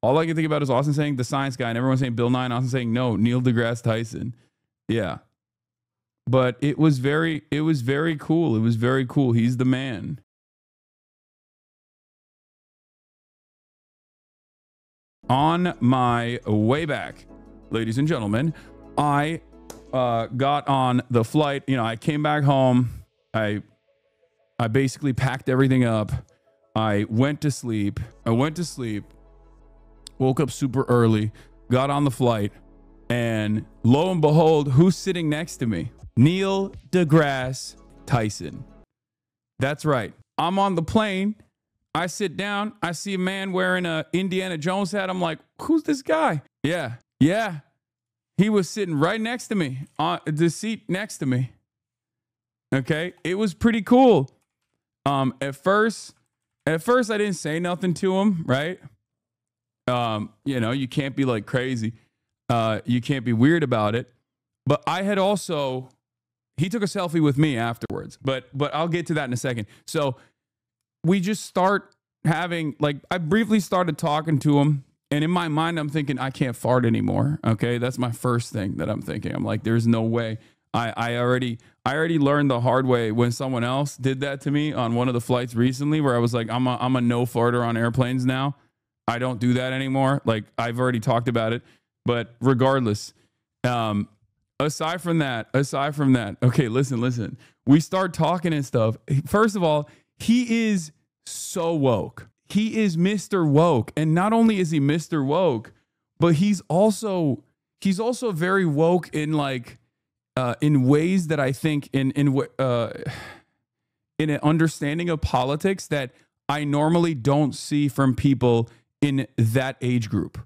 All I can think about is Austin saying the science guy, and everyone saying Bill Nye, and Austin saying no, Neil deGrasse Tyson. Yeah. But it was very cool. It was very cool. He's the man. On my way back, ladies and gentlemen, I got on the flight. You know, I came back home. I basically packed everything up. I went to sleep. Woke up super early, got on the flight, and lo and behold, who's sitting next to me? Neil deGrasse Tyson. That's right. I'm on the plane. I sit down. I see a man wearing a Indiana Jones hat. I'm like, who's this guy? Yeah. He was sitting right next to me, on the seat next to me. Okay. It was pretty cool. At first I didn't say nothing to him, right? You know, you can't be like crazy. You can't be weird about it. But I had also, he took a selfie with me afterwards, but I'll get to that in a second. So we just start having, like, I briefly started talking to him, and in my mind, I'm thinking, I can't fart anymore. Okay. That's my first thing that I'm thinking. I'm like, there's no way. I already learned the hard way when someone else did that to me on one of the flights recently, where I was like, I'm a no farter on airplanes now. I don't do that anymore. Like, I've already talked about it, but regardless, aside from that, okay, listen, we start talking and stuff. First of all, he is so woke. He is Mr. Woke. And not only is he Mr. Woke, but he's also very woke in, like, in ways that I think in an understanding of politics that I normally don't see from people in that age group.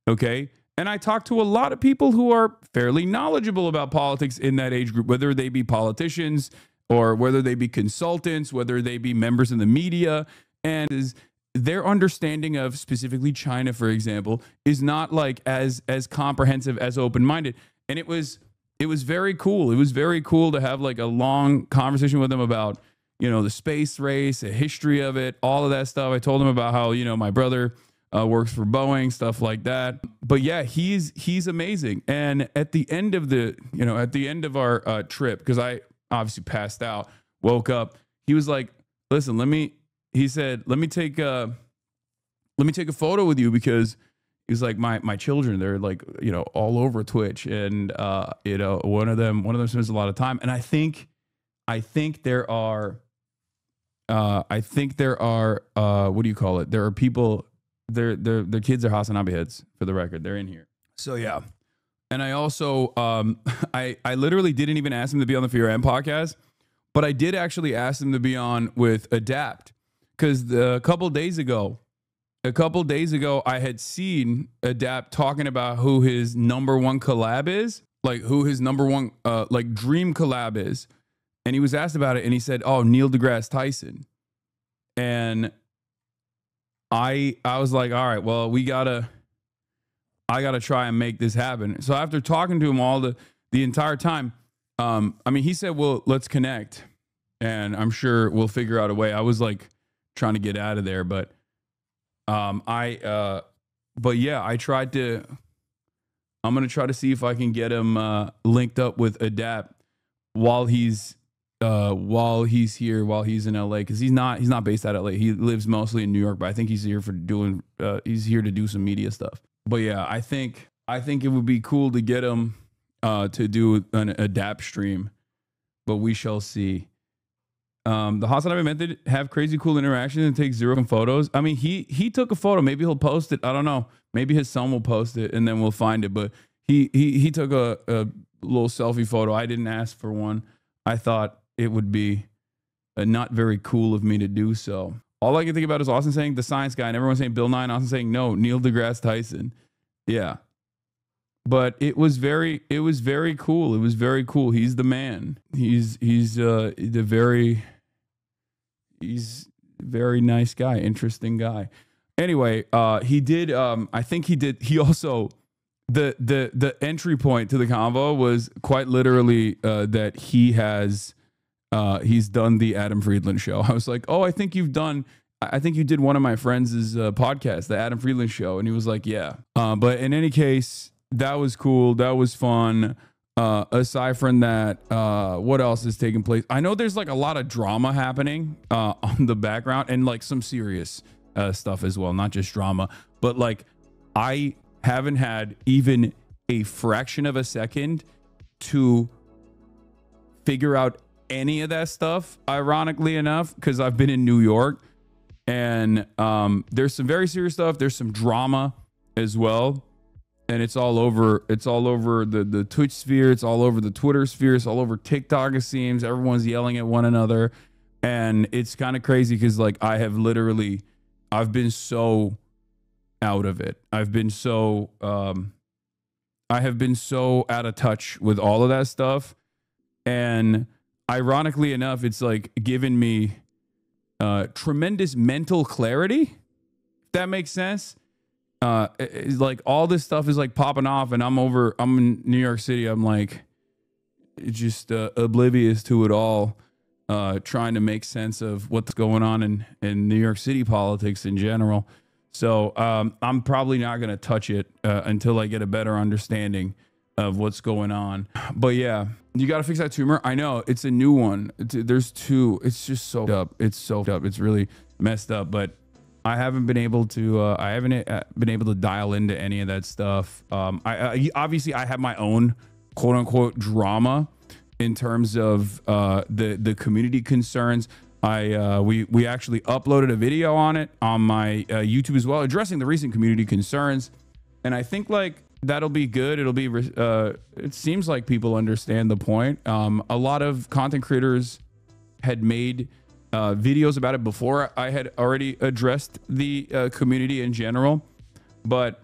Okay. And I talk to a lot of people who are fairly knowledgeable about politics in that age group, whether they be politicians or whether they be consultants, whether they be members in the media, and their understanding of specifically China, for example, is not like as comprehensive, as open-minded. And it was very cool. It was very cool to have like a long conversation with them about, you know, the space race, the history of it, all of that stuff. I told him about how, you know, my brother works for Boeing, stuff like that. But yeah, he's amazing. And at the end of our trip, because I obviously passed out, woke up, he was like, listen, let me take a photo with you, because he's like, my children, they're like, you know, all over Twitch, and you know, one of them spends a lot of time. And I think there are what do you call it? There are people, their kids are Hasan heads, for the record. They're in here. So yeah. And I also, I literally didn't even ask him to be on the Fear M podcast, but I did actually ask him to be on with Adapt, because a couple days ago, I had seen Adapt talking about who his number one collab is, like who his number one like dream collab is. And he was asked about it, and he said, oh, Neil deGrasse Tyson. And I was like, all right, well, I gotta try and make this happen. So after talking to him all the entire time, I mean, he said, well, let's connect, and I'm sure we'll figure out a way. I was like trying to get out of there, but yeah, I'm going to try to see if I can get him linked up with Adapt while he's here, while he's in LA, because he's not based out of LA. He lives mostly in New York, but I think he's here he's here to do some media stuff. But yeah, I think it would be cool to get him to do an Adapt stream, but we shall see. The Hasan I've meant to have crazy cool interactions and take zero photos. I mean, he took a photo. Maybe he'll post it. I don't know. Maybe his son will post it, and then we'll find it. But he took a little selfie photo. I didn't ask for one. I thought it would be not very cool of me to do so. All I can think about is Austin saying the science guy, and everyone saying Bill Nye, and Austin saying no, Neil deGrasse Tyson. Yeah. But it was very cool. It was very cool. He's the man. He's a very nice guy, interesting guy. Anyway, he also, the entry point to the convo was quite literally that he's done the Adam Friedland show. I was like, oh, I think you've done I think you did one of my friends' podcast, the Adam Friedland Show, and he was like, yeah. But in any case, that was cool. That was fun. Aside from that, what else is taking place? I know there's like a lot of drama happening on the background, and like some serious stuff as well, not just drama. But like, I haven't had even a fraction of a second to figure out any of that stuff, ironically enough, because I've been in New York. And there's some very serious stuff. There's some drama as well. And it's all over. It's all over the Twitch sphere. It's all over the Twitter sphere. It's all over TikTok, it seems. Everyone's yelling at one another. And it's kind of crazy because like I've been so out of it. I have been so out of touch with all of that stuff. And ironically enough, it's like given me tremendous mental clarity, if that makes sense. It's like all this stuff is like popping off, and I'm in New York City. I'm like just oblivious to it all, trying to make sense of what's going on in New York City politics in general. So I'm probably not going to touch it until I get a better understanding of what's going on. But yeah, you got to fix that tumor. I know it's a new one. There's two. It's just so up. It's so up. It's really messed up. But I haven't been able to. I haven't been able to dial into any of that stuff. I obviously I have my own quote unquote drama in terms of the community concerns. We actually uploaded a video on it on my YouTube as well, addressing the recent community concerns, and I think like that'll be good. It'll be it seems like people understand the point. A lot of content creators had made videos about it before I had already addressed the community in general, but